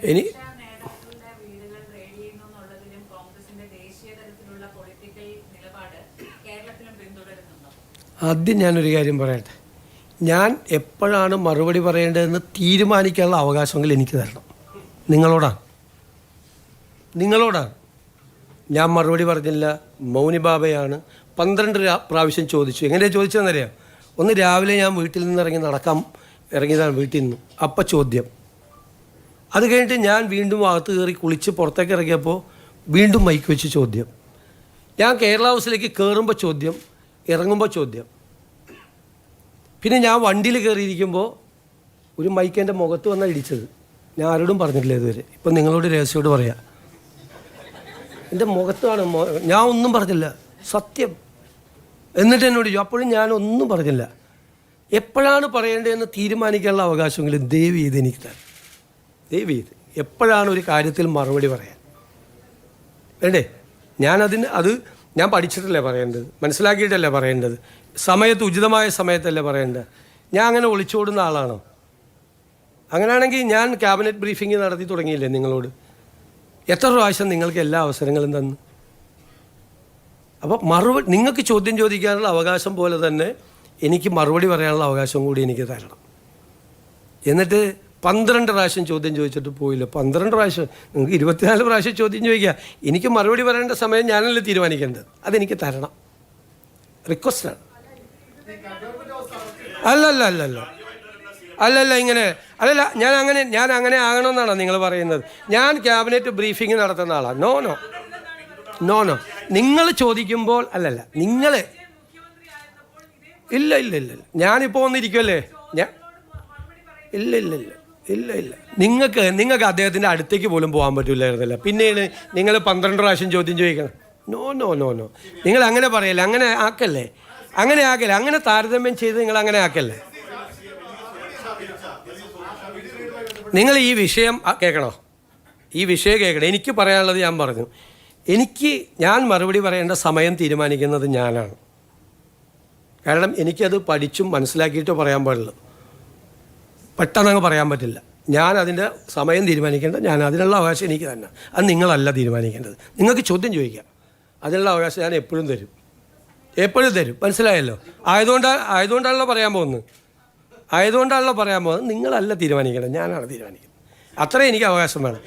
ഇനി ആദ്യം ഞാനൊരു കാര്യം പറയട്ടെ. ഞാൻ എപ്പോഴാണ് മറുപടി പറയേണ്ടതെന്ന് തീരുമാനിക്കാനുള്ള അവകാശമെങ്കിൽ എനിക്ക് തരണം. നിങ്ങളോടാണ്. ഞാൻ മറുപടി പറഞ്ഞില്ല, മൗനി ബാബയാണ്. 12 പ്രാവശ്യം ചോദിച്ചു. എങ്ങനെയാണ് ചോദിച്ചതെന്നറിയാം? ഒന്ന് രാവിലെ ഞാൻ വീട്ടിൽ നിന്ന് ഇറങ്ങിയതാണ് വീട്ടിൽ നിന്ന്. അപ്പം ചോദ്യം. അത് കഴിഞ്ഞിട്ട് ഞാൻ വീണ്ടും അകത്ത് കയറി കുളിച്ച് പുറത്തേക്ക് ഇറങ്ങിയപ്പോൾ വീണ്ടും മൈക്ക് വെച്ച് ചോദ്യം. ഞാൻ കേരള ഹൗസിലേക്ക് കയറുമ്പോൾ ചോദ്യം, ഇറങ്ങുമ്പോൾ ചോദ്യം. പിന്നെ ഞാൻ വണ്ടിയിൽ കയറിയിരിക്കുമ്പോൾ ഒരു മൈക്ക് എൻ്റെ മുഖത്ത് വന്നാൽ ഇടിച്ചത്. ഞാൻ ആരോടും പറഞ്ഞിട്ടില്ല ഇതുവരെ. ഇപ്പം നിങ്ങളോട് രഹസ്യയോട് പറയാം. എൻ്റെ മുഖത്താണ്. ഞാൻ ഒന്നും പറഞ്ഞില്ല, സത്യം. എന്നിട്ട് എന്നോട് ചോദിച്ചു. അപ്പോഴും ഞാനൊന്നും പറഞ്ഞില്ല. എപ്പോഴാണ് പറയേണ്ടതെന്ന് തീരുമാനിക്കാനുള്ള അവകാശമെങ്കിലും ദയവ് ചെയ്ത് എനിക്ക് തരാം. ദയവ് ചെയ്ത് എപ്പോഴാണ് ഒരു കാര്യത്തിൽ മറുപടി പറയാൻ വേണ്ടേ? ഞാൻ പഠിച്ചിട്ടല്ലേ പറയേണ്ടത്, മനസ്സിലാക്കിയിട്ടല്ലേ പറയേണ്ടത്, ഉചിതമായ സമയത്തല്ലേ പറയേണ്ടത്. ഞാൻ അങ്ങനെ ഒളിച്ചോടുന്ന ആളാണോ? അങ്ങനെയാണെങ്കിൽ ഞാൻ ക്യാബിനറ്റ് ബ്രീഫിംഗ് നടത്തി തുടങ്ങിയില്ലേ നിങ്ങളോട്? എത്ര പ്രാവശ്യം നിങ്ങൾക്ക് എല്ലാ അവസരങ്ങളും തന്നു? അപ്പോൾ നിങ്ങൾക്ക് ചോദ്യം ചോദിക്കാനുള്ള അവകാശം പോലെ തന്നെ എനിക്ക് മറുപടി പറയാനുള്ള അവകാശം കൂടി എനിക്ക് തരണം. എന്നിട്ട് 12 പ്രാവശ്യം ചോദ്യം ചോദിച്ചിട്ട് പോയില്ല. 12 പ്രാവശ്യം, നിങ്ങൾക്ക് 24 പ്രാവശ്യം ചോദ്യം ചോദിക്കുക. എനിക്ക് മറുപടി പറയേണ്ട സമയം ഞാനല്ലേ തീരുമാനിക്കേണ്ടത്. അതെനിക്ക് തരണം. റിക്വസ്റ്റാണ്. അല്ലല്ല ഇങ്ങനെ അല്ലല്ല. ഞാൻ അങ്ങനെ ആകണമെന്നാണോ നിങ്ങൾ പറയുന്നത്? ഞാൻ ക്യാബിനറ്റ് ബ്രീഫിംഗ് നടത്തുന്ന ആളാണ്. നോ. നിങ്ങൾ ചോദിക്കുമ്പോൾ അല്ലല്ല, നിങ്ങൾ ഇല്ല. ഞാനിപ്പോൾ വന്നിരിക്കുമല്ലേ. ഇല്ല. നിങ്ങൾക്ക് അദ്ദേഹത്തിൻ്റെ അടുത്തേക്ക് പോലും പോകാൻ പറ്റില്ലായിരുന്നല്ലോ. പിന്നെയാണ് നിങ്ങൾ 12 പ്രാവശ്യം ചോദ്യം ചോദിക്കണം. നോ. നിങ്ങൾ അങ്ങനെ പറയല്ലേ, അങ്ങനെ ആക്കല്ലേ, അങ്ങനെ താരതമ്യം ചെയ്ത് നിങ്ങൾ അങ്ങനെ ആക്കല്ലേ. നിങ്ങൾ ഈ വിഷയം കേൾക്കണോ? എനിക്ക് പറയാനുള്ളത് ഞാൻ പറഞ്ഞു. ഞാൻ മറുപടി പറയേണ്ട സമയം തീരുമാനിക്കുന്നത് ഞാനാണ്. കാരണം എനിക്കത് പഠിച്ചും മനസ്സിലാക്കിയിട്ടോ പറയാൻ പാടുള്ളൂ. പെട്ടെന്നങ്ങ് പറയാൻ പറ്റില്ല. ഞാൻ അതിൻ്റെ സമയം തീരുമാനിക്കേണ്ടത് ഞാൻ. അതിനുള്ള അവകാശം എനിക്ക് തന്നെ. അത് നിങ്ങളല്ല തീരുമാനിക്കേണ്ടത്. നിങ്ങൾക്ക് ചോദ്യം ചോദിക്കാം. അതിനുള്ള അവകാശം ഞാൻ എപ്പോഴും തരും. മനസ്സിലായല്ലോ? ആയതുകൊണ്ടാണല്ലോ പറയാൻ പോകുന്നത്. നിങ്ങളല്ല തീരുമാനിക്കേണ്ടത്, ഞാനാണ് തീരുമാനിക്കുന്നത്. അത്രയും എനിക്ക് അവകാശം വേണം.